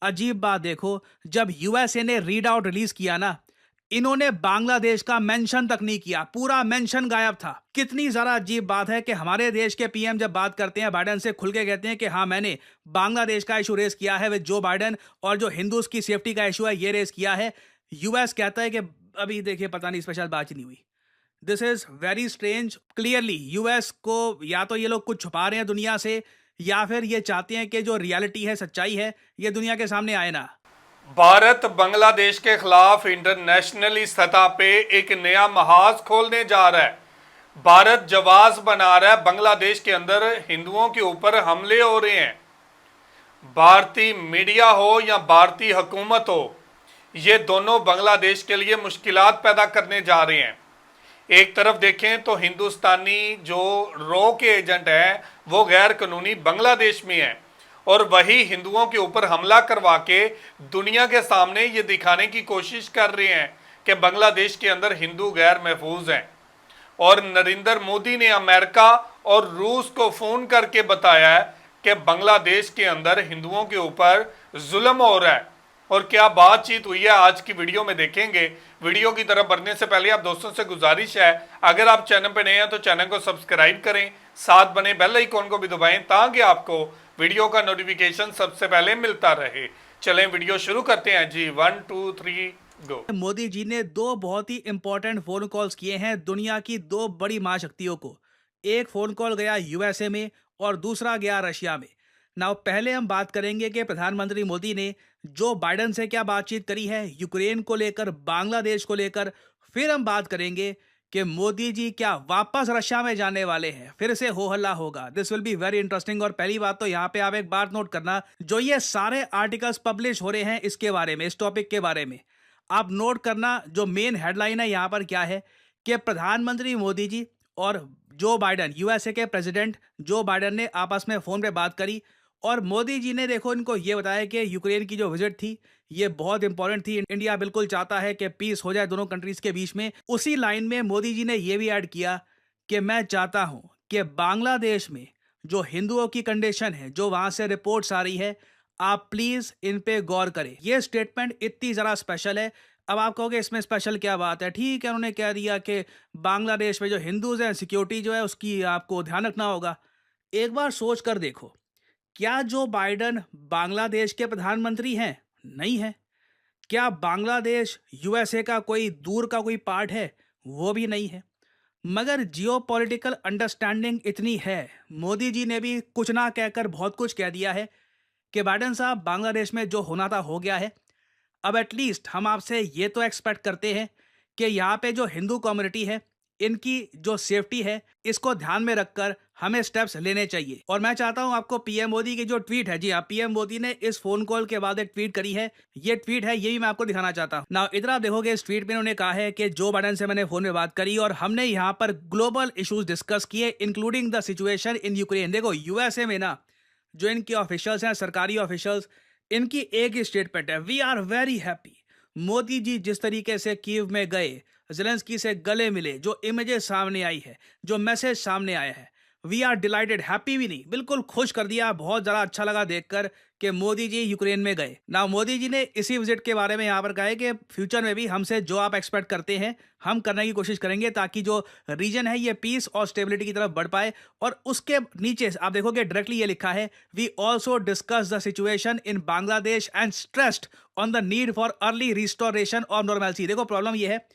अजीब बात देखो, जब यूएसए ने रीड आउट रिलीज किया ना, इन्होंने बांग्लादेश का मेंशन तक नहीं किया, पूरा मेंशन गायब था। कितनी जरा अजीब बात है कि हमारे देश के पीएम जब बात करते हैं बाइडेन से, खुल के कहते हैं कि हाँ मैंने बांग्लादेश का इशू रेस किया है विद जो बाइडेन, और जो हिंदूज की सेफ्टी का इशू है ये रेस किया है। यूएस कहता है कि अभी देखिए पता नहीं स्पेशल बात ही नहीं हुई। This is very strange. Clearly US को या तो ये लोग कुछ छुपा रहे हैं दुनिया से, या फिर ये चाहते हैं कि जो रियलिटी है, सच्चाई है, ये दुनिया के सामने आए ना। भारत बांग्लादेश के खिलाफ इंटरनेशनली सतह पे एक नया महाज खोलने जा रहा है। भारत जवाब बना रहा है, बांग्लादेश के अंदर हिंदुओं के ऊपर हमले हो रहे हैं। भारतीय मीडिया हो या भारतीय हुकूमत हो, ये दोनों बांग्लादेश के लिए मुश्किलात पैदा करने जा रहे हैं। एक तरफ देखें तो हिंदुस्तानी जो रॉ के एजेंट हैं वो गैर कानूनी बांग्लादेश में हैं, और वही हिंदुओं के ऊपर हमला करवा के दुनिया के सामने ये दिखाने की कोशिश कर रहे हैं कि बांग्लादेश के अंदर हिंदू गैर महफूज हैं। और नरेंद्र मोदी ने अमेरिका और रूस को फ़ोन करके बताया है कि बांग्लादेश के अंदर हिंदुओं के ऊपर जुल्म हो रहा है। और क्या बातचीत हुई है आज की वीडियो में देखेंगे। वीडियो की तरफ बढ़ने से पहले आप दोस्तों से गुजारिश है, अगर आप चैनल पर नए हैं तो चैनल को सब्सक्राइब करें, साथ बने बेल आइकॉन को भी दबाएं ताकि आपको वीडियो का नोटिफिकेशन सबसे पहले मिलता रहे। चलें वीडियो शुरू करते हैं जी। 1 2 3 गो। मोदी जी ने दो बहुत ही इंपॉर्टेंट फोन कॉल्स किए हैं दुनिया की दो बड़ी महाशक्तियों को। एक फोन कॉल गया यूएसए में और दूसरा गया रशिया में। नाउ पहले हम बात करेंगे कि प्रधानमंत्री मोदी ने जो बाइडेन से क्या बातचीत करी है यूक्रेन को लेकर, बांग्लादेश को लेकर। फिर हम बात करेंगे कि मोदी जी क्या वापस रशिया में जाने वाले हैं, फिर से हो हल्ला होगा। This will be very interesting. और पहली बात तो यहाँ पे आप एक बात नोट करना, जो ये सारे आर्टिकल्स पब्लिश हो रहे हैं इसके बारे में, इस टॉपिक के बारे में, आप नोट करना जो मेन हेडलाइन है यहाँ पर क्या है कि प्रधानमंत्री मोदी जी और जो बाइडेन, यूएसए के प्रेसिडेंट जो बाइडेन ने आपस में फोन पे बात करी। और मोदी जी ने देखो इनको ये बताया कि यूक्रेन की जो विजिट थी ये बहुत इंपॉर्टेंट थी, इंडिया बिल्कुल चाहता है कि पीस हो जाए दोनों कंट्रीज के बीच में। उसी लाइन में मोदी जी ने ये भी ऐड किया कि मैं चाहता हूं कि बांग्लादेश में जो हिंदुओं की कंडीशन है, जो वहां से रिपोर्ट्स आ रही है, आप प्लीज इन पे गौर करें। ये स्टेटमेंट इतनी जरा स्पेशल है। अब आप कहोगे इसमें स्पेशल क्या बात है? ठीक है, उन्होंने कह दिया कि बांग्लादेश में जो हिंदूज हैं, सिक्योरिटी जो है उसकी आपको ध्यान रखना होगा। एक बार सोच कर देखो, क्या जो बाइडन बांग्लादेश के प्रधानमंत्री हैं? नहीं है। क्या बांग्लादेश यूएसए का कोई दूर का कोई पार्ट है? वो भी नहीं है। मगर जियोपॉलिटिकल अंडरस्टैंडिंग इतनी है, मोदी जी ने भी कुछ ना कहकर बहुत कुछ कह दिया है कि बाइडन साहब बांग्लादेश में जो होना था हो गया है। अब एटलीस्ट हम आपसे ये तो एक्सपेक्ट करते हैं कि यहाँ पे जो हिंदू कम्युनिटी है इनकी जो सेफ्टी है इसको ध्यान में रखकर हमें स्टेप्स लेने चाहिए। और मैं चाहता हूं आपको पीएम मोदी की जो ट्वीट है, जी हाँ, पीएम मोदी ने इस फोन कॉल के बाद एक ट्वीट करी है, ये ट्वीट है, ये भी मैं आपको दिखाना चाहता हूं ना। इधर आप देखोगे इस ट्वीट में उन्होंने कहा है कि जो बाइडेन से मैंने फोन में बात करी और हमने यहाँ पर ग्लोबल इश्यूज डिस्कस किए including the situation in Ukraine. देखो यूएसए में ना जो इनके ऑफिशियल्स हैं, सरकारी ऑफिशियल्स, इनकी एक ही स्टेटमेंट है, we are very happy. Modi ji जिस तरीके से कीव में गए, ज़ेलेंस्की से गले मिले, जो इमेजेस सामने आई है, जो मैसेज सामने आया है, वी आर डिलाइटेड, हैप्पी भी नहीं, बिल्कुल खुश कर दिया। बहुत ज़्यादा अच्छा लगा देखकर कि मोदी जी यूक्रेन में गए ना। मोदी जी ने इसी विजिट के बारे में यहाँ पर कहा है कि फ्यूचर में भी हमसे जो आप एक्सपेक्ट करते हैं हम करने की कोशिश करेंगे ताकि जो रीजन है ये पीस और स्टेबिलिटी की तरफ बढ़ पाए। और उसके नीचे आप देखोगे डायरेक्टली ये लिखा है, we also discuss the situation in Bangladesh and stressed on the need for early restoration of normalcy. देखो प्रॉब्लम ये है,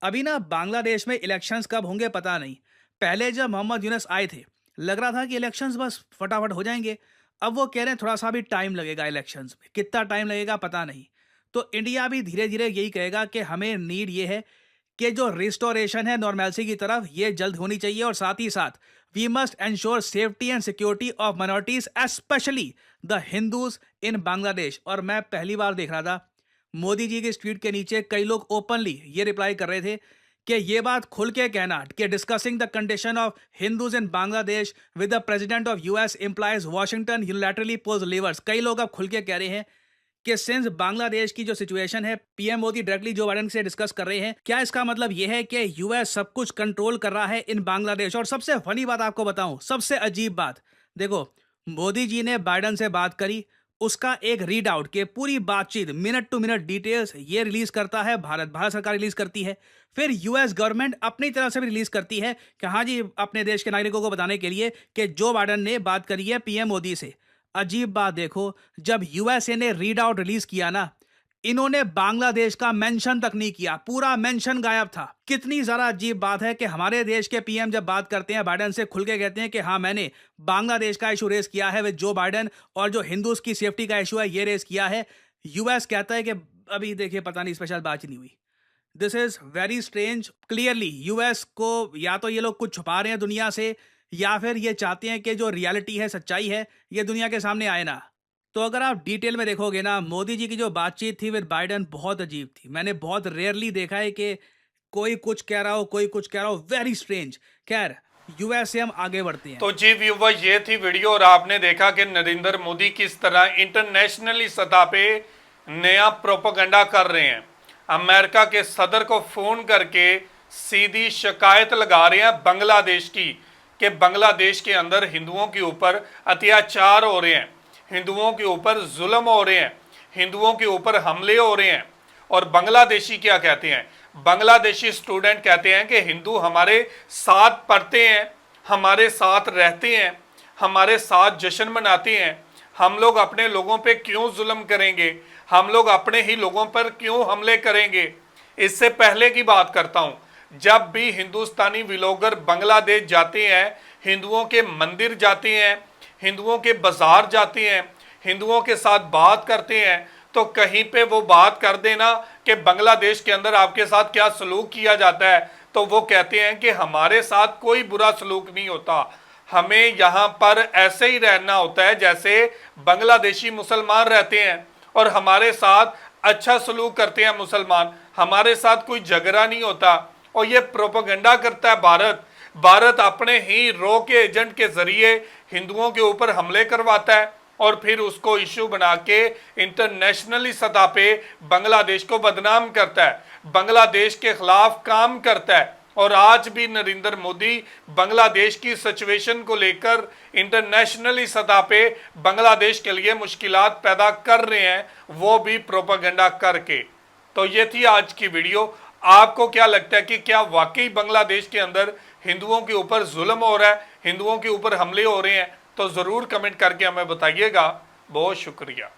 अभी ना बांग्लादेश में इलेक्शंस कब होंगे पता नहीं। पहले जब मोहम्मद यूनस आए थे लग रहा था कि इलेक्शंस बस फटाफट हो जाएंगे। अब वो कह रहे हैं थोड़ा सा भी टाइम लगेगा इलेक्शंस में, कितना टाइम लगेगा पता नहीं। तो इंडिया भी धीरे धीरे यही कहेगा कि हमें नीड ये है कि जो रिस्टोरेशन है नॉर्मलसी की तरफ ये जल्द होनी चाहिए। और साथ ही साथ we must ensure safety and security of minorities specially the Hindus in Bangladesh. और मैं पहली बार देख रहा था मोदी जी के इस ट्वीट के नीचे कई लोग ओपनली ये रिप्लाई कर रहे थे कि ये बात खुल के कहना कि discussing the condition of Hindus in Bangladesh with the president of US implies Washington unilaterally pose levers. कई लोग अब खुल के कह रहे हैं कि सिंस बांग्लादेश की जो सिचुएशन है PM Modi directly Joe Biden से डिस्कस कर रहे हैं, क्या इसका मतलब यह है कि यूएस सब कुछ कंट्रोल कर रहा है इन बांग्लादेश? और सबसे फनी बात आपको बताऊं, सबसे अजीब बात, देखो मोदी जी ने बाइडेन से बात करी, उसका एक रीड आउट के पूरी बातचीत मिनट टू मिनट डिटेल्स ये रिलीज करता है भारत सरकार रिलीज करती है। फिर यूएस गवर्नमेंट अपनी तरफ से भी रिलीज करती है कि हाँ जी, अपने देश के नागरिकों को बताने के लिए कि जो बाइडन ने बात करी है पीएम मोदी से। अजीब बात देखो, जब यूएसए ने रीड आउट रिलीज किया ना, इन्होंने बांग्लादेश का मेंशन तक नहीं किया, पूरा मेंशन गायब था। कितनी ज्यादा अजीब बात है कि हमारे देश के पीएम जब बात करते हैं बाइडन से, खुल के कहते हैं कि हाँ मैंने बांग्लादेश का इशू रेस किया है विद जो बाइडन, और जो हिंदूज की सेफ्टी का इशू है ये रेस किया है। यूएस कहता है कि अभी देखिए पता नहीं, स्पेशल बात ही नहीं हुई। This is very strange. Clearly US को या तो ये लोग कुछ छुपा रहे हैं दुनिया से, या फिर ये चाहते हैं कि जो रियलिटी है, सच्चाई है, ये दुनिया के सामने आए ना। तो अगर आप डिटेल में देखोगे ना, मोदी जी की जो बातचीत थी विद बाइडन बहुत अजीब थी। मैंने बहुत रेयरली देखा है कि कोई कुछ कह रहा हो, कोई कुछ कह रहा हो, वेरी स्ट्रेंज। खैर, यूएस से हम आगे बढ़ते हैं। तो जी व्यूवर, ये थी वीडियो और आपने देखा कि नरेंद्र मोदी किस तरह इंटरनेशनली सतह पे नया प्रोपेगेंडा कर रहे हैं। अमेरिका के सदर को फोन करके सीधी शिकायत लगा रहे हैं बांग्लादेश की कि बांग्लादेश के अंदर हिंदुओं के ऊपर अत्याचार हो रहे हैं, हिंदुओं के ऊपर जुल्म हो रहे हैं, हिंदुओं के ऊपर हमले हो रहे हैं। और बांग्लादेशी क्या कहते हैं? बांग्लादेशी स्टूडेंट कहते हैं कि हिंदू हमारे साथ पढ़ते हैं, हमारे साथ रहते हैं, हमारे साथ जश्न मनाते हैं, हम लोग अपने लोगों पे क्यों जुल्म करेंगे, हम लोग अपने ही लोगों पर क्यों हमले करेंगे। इससे पहले की बात करता हूं, जब भी हिंदुस्तानी व्लॉगर बांग्लादेश जाते हैं, हिंदुओं के मंदिर जाते हैं, हिंदुओं के बाजार जाते हैं, हिंदुओं के साथ बात करते हैं, तो कहीं पे वो बात कर देना कि बांग्लादेश के अंदर आपके साथ क्या सलूक किया जाता है, तो वो कहते हैं कि हमारे साथ कोई बुरा सलूक नहीं होता, हमें यहाँ पर ऐसे ही रहना होता है जैसे बांग्लादेशी मुसलमान रहते हैं, और हमारे साथ अच्छा सलूक करते हैं मुसलमान, हमारे साथ कोई झगड़ा नहीं होता। और ये प्रोपेगेंडा करता है भारत अपने ही रॉ के एजेंट के जरिए हिंदुओं के ऊपर हमले करवाता है और फिर उसको इशू बना के इंटरनेशनली सतह पे बांग्लादेश को बदनाम करता है, बांग्लादेश के खिलाफ काम करता है। और आज भी नरेंद्र मोदी बांग्लादेश की सिचुएशन को लेकर इंटरनेशनली सतह पे बांग्लादेश के लिए मुश्किलात पैदा कर रहे हैं, वो भी प्रोपेगेंडा करके। तो ये थी आज की वीडियो। आपको क्या लगता है कि क्या वाकई बांग्लादेश के अंदर हिंदुओं के ऊपर जुल्म हो रहा है, हिंदुओं के ऊपर हमले हो रहे हैं? तो ज़रूर कमेंट करके हमें बताइएगा। बहुत शुक्रिया।